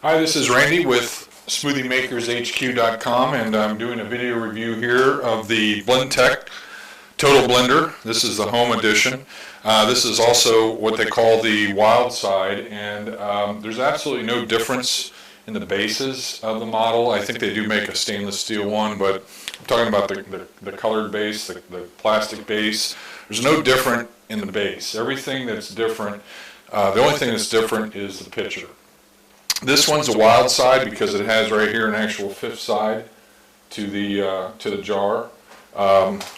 Hi, this is Randy with SmoothieMakersHQ.com, and I'm doing a video review here of the Blendtec Total Blender. This is the home edition. This is also what they call the Wildside, and there's absolutely no difference in the bases of the model. I think they do make a stainless steel one, but I'm talking about the colored base, the plastic base. There's no different in the base. Everything that's different, the only thing that's different is the pitcher. This one's a Wildside because it has right here an actual fifth side to the jar,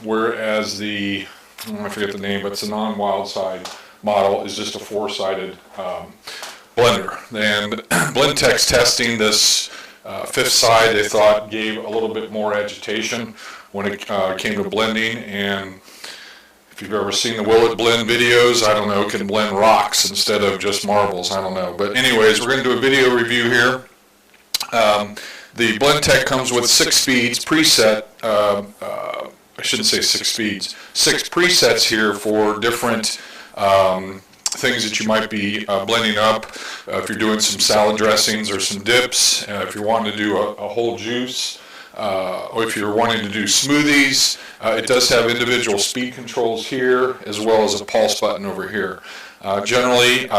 whereas the, I forget the name, but it's a non-Wildside model, is just a four-sided blender. And Blendtec's testing this fifth side, they thought gave a little bit more agitation when it came to blending. And if you've ever seen the Will It Blend videos, I don't know, it can blend rocks instead of just marbles, I don't know. But anyways, we're going to do a video review here. The Blendtec comes with 6 speeds, preset, I shouldn't say 6 speeds, 6 presets here for different things that you might be blending up. If you're doing some salad dressings or some dips, if you're wanting to do a whole juice, or if you're wanting to do smoothies, it does have individual speed controls here as well as a pulse button over here. Generally,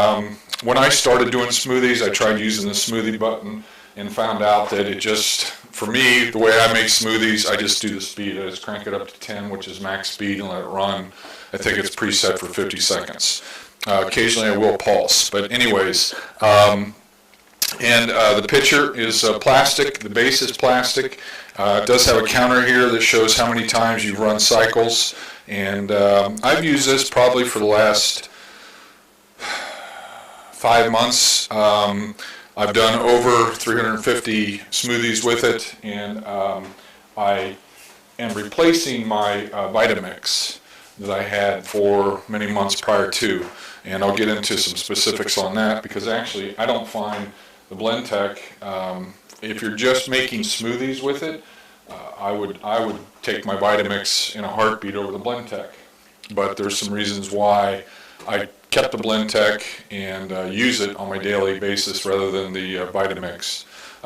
when I started doing smoothies, I tried using the smoothie button and found out that it just, for me, the way I make smoothies, I just do the speed. I just crank it up to 10, which is max speed, and let it run. I think it's preset for 50 seconds. Occasionally I will pulse, but anyways, the pitcher is plastic, the base is plastic. It does have a counter here that shows how many times you've run cycles, and I've used this probably for the last 5 months. I've done over 350 smoothies with it, and I am replacing my Vitamix that I had for many months prior to, and I'll get into some specifics on that, because actually I don't find the Blendtec, if you're just making smoothies with it, I would take my Vitamix in a heartbeat over the Blendtec. But there's some reasons why I kept the Blendtec and use it on my daily basis rather than the Vitamix.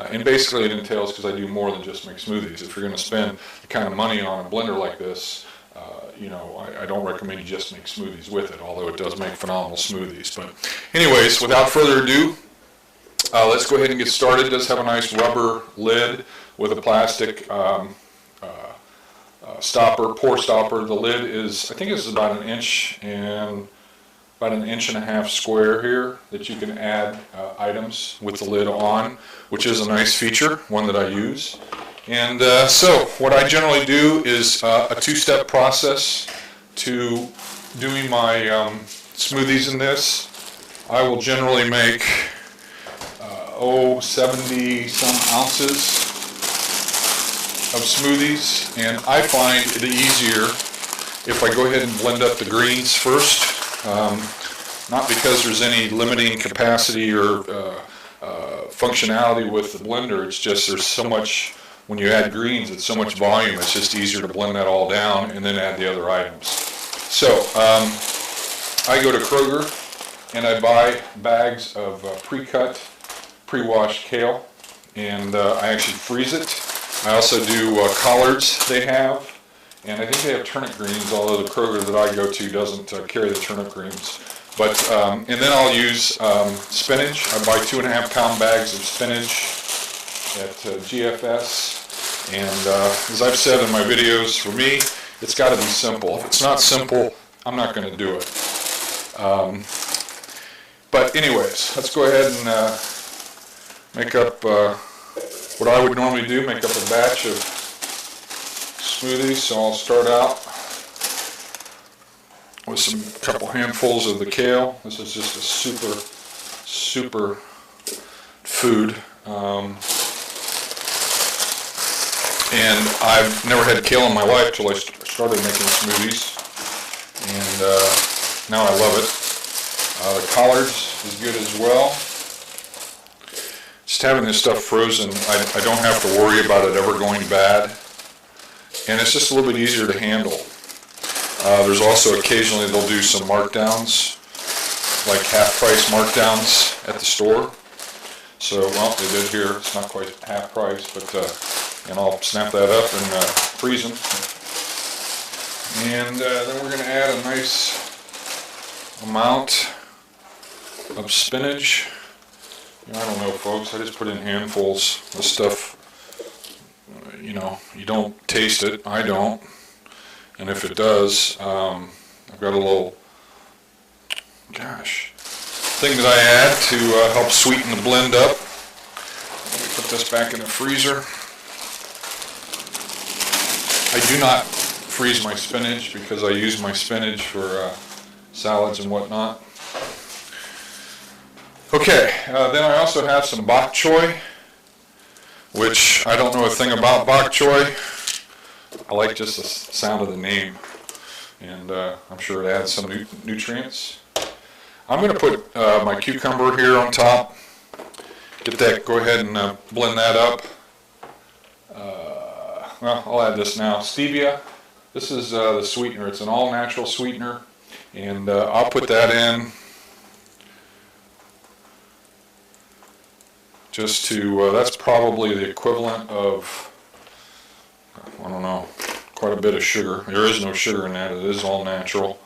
And basically it entails, because I do more than just make smoothies. If you're going to spend the kind of money on a blender like this, I don't recommend you just make smoothies with it, although it does make phenomenal smoothies. But anyways, without further ado, let's go ahead and get started. It does have a nice rubber lid with a plastic stopper, pour stopper. The lid is, I think it's about an inch and a half square here that you can add items with the lid on, which is a nice feature, one that I use. And so what I generally do is a two-step process to doing my smoothies in this. I will generally make 70 some ounces of smoothies, and I find it easier if I go ahead and blend up the greens first, not because there's any limiting capacity or functionality with the blender. It's just there's so much, when you add greens, it's so much volume, it's just easier to blend that all down and then add the other items. So I go to Kroger and I buy bags of pre-cut, pre-washed kale, and I actually freeze it. I also do collards they have, and I think they have turnip greens, although the Kroger that I go to doesn't carry the turnip greens. But and then I'll use spinach. I buy 2.5 pound bags of spinach at GFS, and as I've said in my videos, for me, it's got to be simple. If it's not simple, I'm not going to do it. But anyways, let's go ahead and make up what I would normally do, make up a batch of smoothies. So I'll start out with some couple handfuls of the kale. This is just a super food. And I've never had kale in my life till I started making smoothies, and now I love it. The collards is good as well. Just having this stuff frozen, I don't have to worry about it ever going bad, and it's just a little bit easier to handle. There's also occasionally they'll do some markdowns, like half price markdowns at the store. So, well, they did here. It's not quite half price, but and I'll snap that up and freeze them. And then we're going to add a nice amount of spinach. I don't know, folks. I just put in handfuls. This stuff, you know, you don't taste it. I don't. And if it does, I've got a little, thing that I add to help sweeten the blend up. Let me put this back in the freezer. I do not freeze my spinach because I use my spinach for salads and whatnot. Okay, then I also have some bok choy, which I don't know a thing about bok choy. I like just the sound of the name, and I'm sure it adds some nutrients. I'm going to put my cucumber here on top. Get that, go ahead and blend that up. Well, I'll add this now. Stevia, this is the sweetener. It's an all-natural sweetener, and I'll put that in just to, that's probably the equivalent of, I don't know, quite a bit of sugar. There is no sugar in that. It is all natural.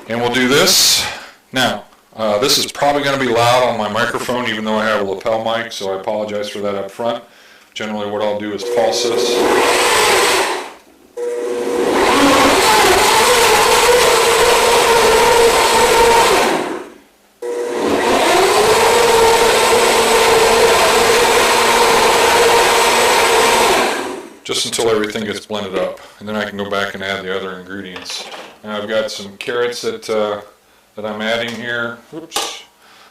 And we'll do this. Now, this is probably going to be loud on my microphone, even though I have a lapel mic, so I apologize for that up front. Generally, what I'll do is pulse this. Just until everything gets blended up, and then I can go back and add the other ingredients. Now I've got some carrots that I'm adding here. Oops,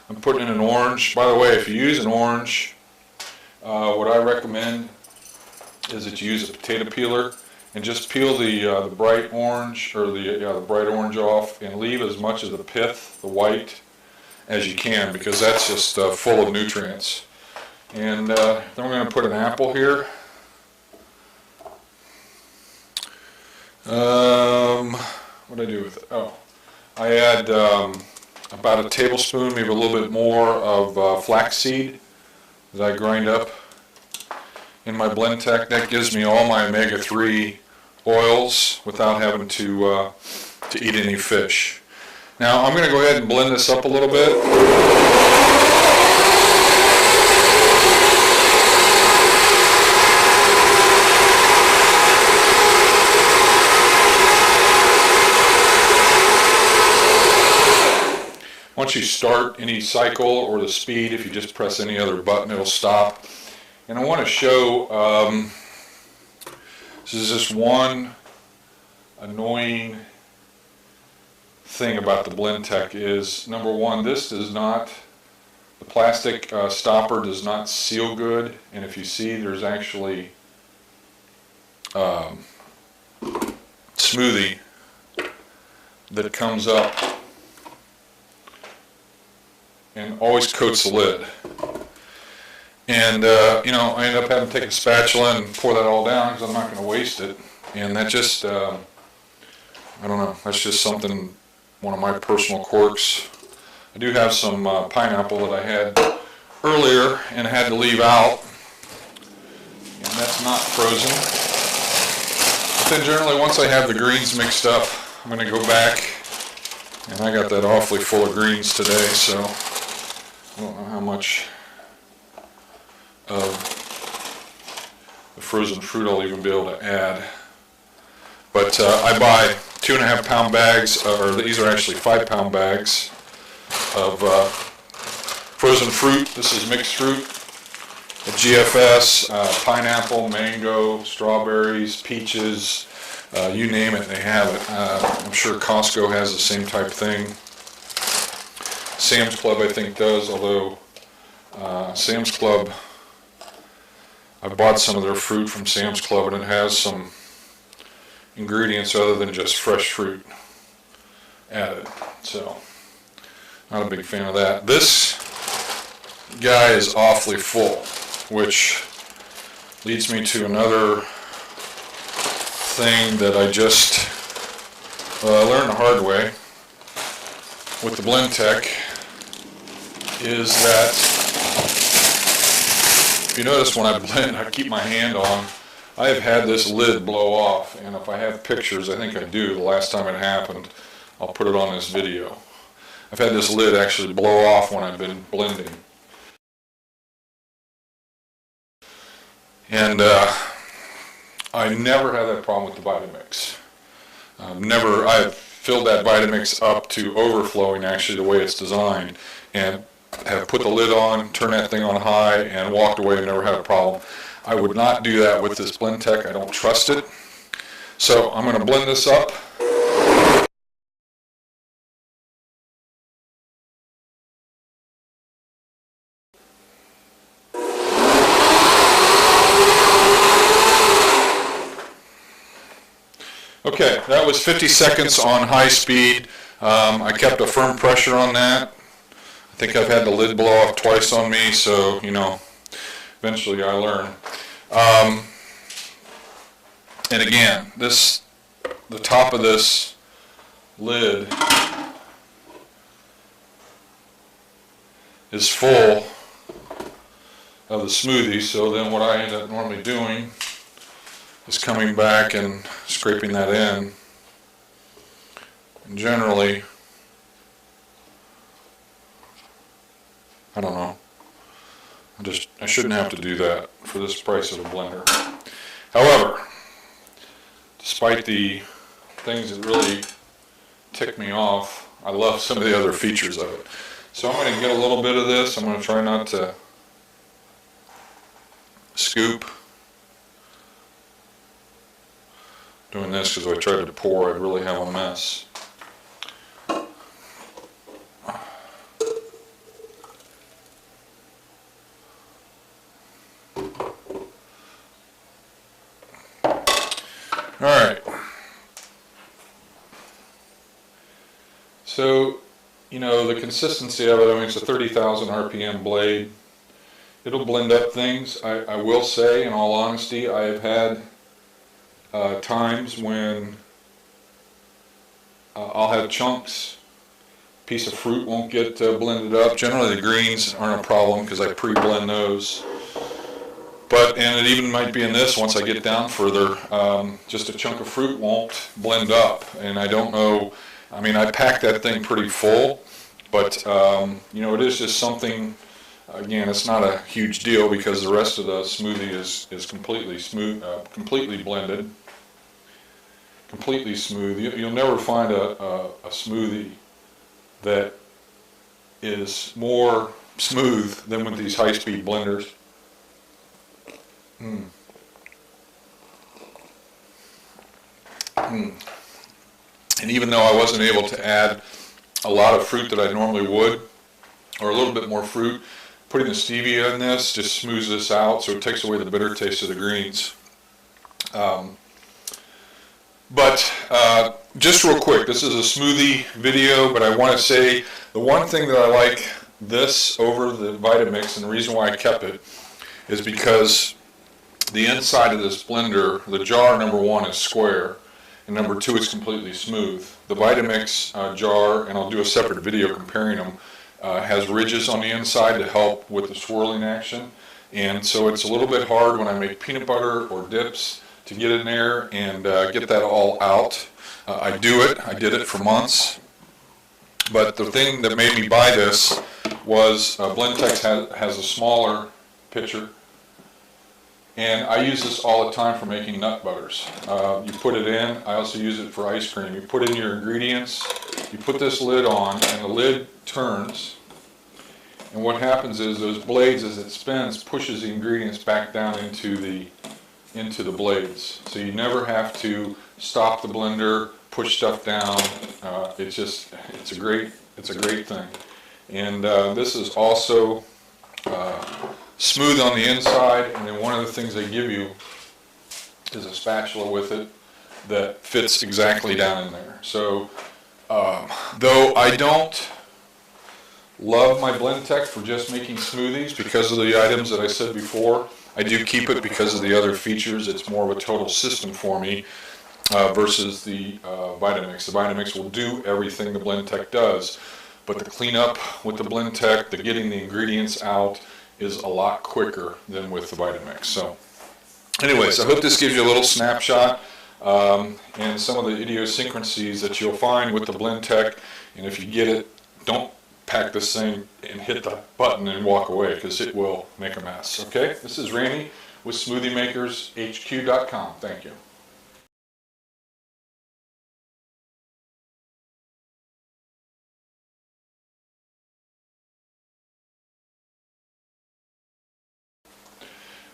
I'm putting in an orange. By the way, if you use an orange, what I recommend is that you use a potato peeler and just peel the bright orange, or the bright orange off, and leave as much of the pith, the white, as you can, because that's just full of nutrients. And then we're going to put an apple here. What do I do with it? Oh, I add about a tablespoon, maybe a little bit more of flaxseed that I grind up in my Blendtec. That gives me all my omega-3 oils without having to eat any fish. Now I'm going to go ahead and blend this up a little bit. Once you start any cycle or the speed, if you just press any other button, it'll stop. And I want to show, this is just one annoying thing about the Blendtec is, number one, this does not, the plastic stopper does not seal good. And if you see, there's actually smoothie that comes up and always coats the lid. And, you know, I end up having to take a spatula and pour that all down because I'm not going to waste it. And that just, I don't know, that's just something, one of my personal quirks. I do have some pineapple that I had earlier and had to leave out. And that's not frozen. But then generally once I have the greens mixed up, I'm going to go back, and I got that awfully full of greens today, so I don't know how much of the frozen fruit I'll even be able to add. But I buy 2.5 pound bags, or these are actually 5 pound bags of frozen fruit. This is mixed fruit, a GFS, pineapple, mango, strawberries, peaches, you name it, they have it. I'm sure Costco has the same type thing. Sam's Club, I think, does, although Sam's Club, I bought some of their fruit from Sam's Club, and it has some ingredients other than just fresh fruit added. So, not a big fan of that. This guy is awfully full, which leads me to another thing that I just learned the hard way with the Blendtec. is that if you notice when I blend, I keep my hand on, I have had this lid blow off, and if I have pictures, I think I do, the last time it happened, I'll put it on this video. I've had this lid actually blow off when I've been blending. And I never had that problem with the Vitamix. I've filled that Vitamix up to overflowing actually the way it's designed, and have put the lid on, turned that thing on high, and walked away and never had a problem. I would not do that with this Blendtec. I don't trust it. So I'm going to blend this up. Okay, that was 50 seconds on high speed. I kept a firm pressure on that. I think I've had the lid blow off twice on me, so, you know, eventually I learn. And again, the top of this lid is full of the smoothie, so then what I end up normally doing is coming back and scraping that in. And generally, I don't know, I shouldn't have to do that for this price of a blender. However, despite the things that really tick me off, I love some of the other features of it. So I'm going to get a little bit of this. I'm going to try not to scoop. Doing this because if I tried to pour, I'd really have a mess. Alright, so, you know, the consistency of it, I mean, it's a 30,000 RPM blade. It'll blend up things. I will say, in all honesty, I have had times when I'll have chunks, piece of fruit won't get blended up. Generally the greens aren't a problem because I pre-blend those. And it even might be in this once I get down further, just a chunk of fruit won't blend up. And I don't know, I mean, I pack that thing pretty full, but you know, it is just something, again, it's not a huge deal because the rest of the smoothie is completely smooth, completely blended, completely smooth. You'll never find a smoothie that is more smooth than with these high-speed blenders. And even though I wasn't able to add a lot of fruit that I normally would, or a little bit more fruit, putting the stevia in this just smooths this out, so it takes away the bitter taste of the greens. Just real quick, this is a smoothie video, but I want to say the one thing that I like this over the Vitamix, and the reason why I kept it, is because the inside of this blender, the jar, number one, is square, and number two, it's completely smooth. The Vitamix jar, and I'll do a separate video comparing them, has ridges on the inside to help with the swirling action, and so it's a little bit hard when I make peanut butter or dips to get in there and get that all out. I did it for months, but the thing that made me buy this was Blendtec has a smaller pitcher, and I use this all the time for making nut butters. You put it in, I also use it for ice cream. You put in your ingredients, you put this lid on, and the lid turns, and what happens is those blades, as it spins, pushes the ingredients back down into the blades. So you never have to stop the blender, push stuff down. It's a great thing. And this is also smooth on the inside, and then one of the things they give you is a spatula with it that fits exactly down in there. So though I don't love my Blendtec for just making smoothies because of the items that I said before, I do keep it because of the other features. It's more of a total system for me versus the Vitamix. The Vitamix will do everything the Blendtec does, but the cleanup with the Blendtec, the getting the ingredients out, is a lot quicker than with the Vitamix. So anyways, I hope this gives you a little snapshot and some of the idiosyncrasies that you'll find with the Blendtec. And if you get it, don't pack this thing and hit the button and walk away, because it will make a mess. Okay, this is Randy with SmoothieMakersHQ.com. Thank you.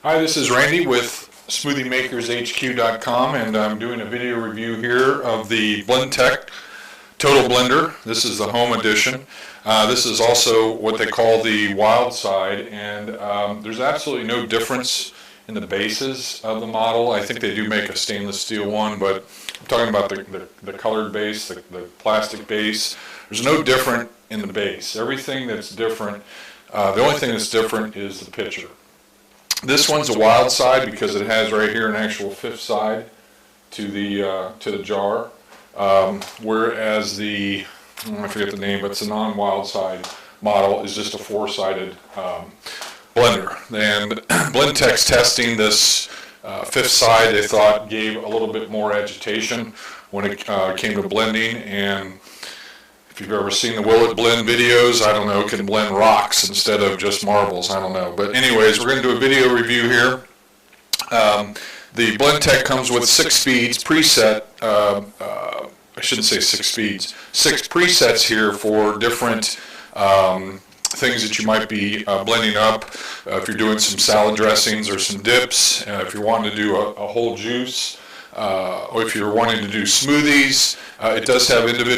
Hi, this is Randy with SmoothieMakersHQ.com, and I'm doing a video review here of the Blendtec Total Blender. This is the home edition. This is also what they call the Wildside, and there's absolutely no difference in the bases of the model. I think they do make a stainless steel one, but I'm talking about the colored base, the plastic base. There's no different in the base. Everything that's different, the only thing that's different is the pitcher. This one's a Wildside because it has right here an actual fifth side to the jar, whereas the, I forget the name, but it's a non-Wildside model, is just a four-sided blender. And Blendtec's testing this fifth side, they thought, gave a little bit more agitation when it came to blending. And if you've ever seen the Will It Blend videos, I don't know, it can blend rocks instead of just marbles, I don't know. But anyways, we're going to do a video review here. The Blendtec comes with 6 speeds preset. I shouldn't say 6 speeds, 6 presets here for different things that you might be blending up. If you're doing some salad dressings or some dips, if you're wanting to do a whole juice, or if you're wanting to do smoothies, it does have individual